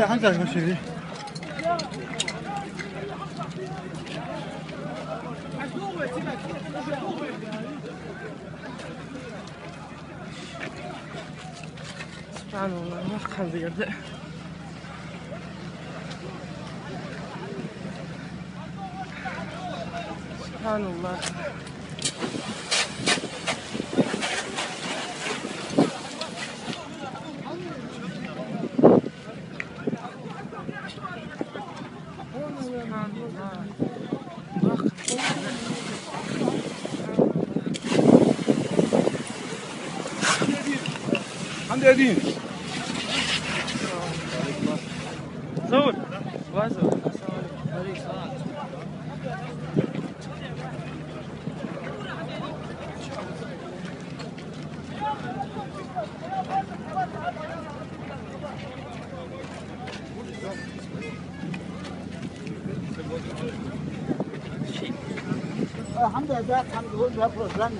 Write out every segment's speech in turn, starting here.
한자 것이 سبحان الله ما خان زيادة سبحان الله حمد قديم زود وازود الحمد لله الحمد لله بروجرام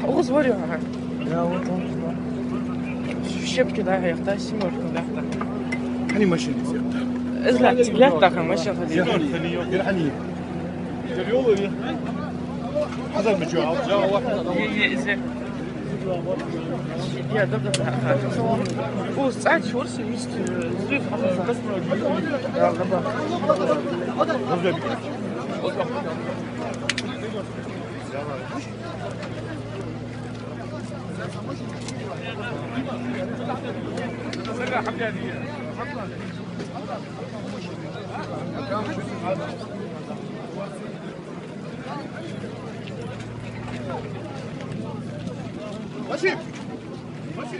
اغزوري معها شبكة ده هيختار سيمور كده هني ماشي ازلع تبلات داخل ماشي خليه يعني اليوم هذا المجوع هي ازاي يا دقة هو ساعات شو رسي مست زريف حفظ يا غبا ماشي ماشي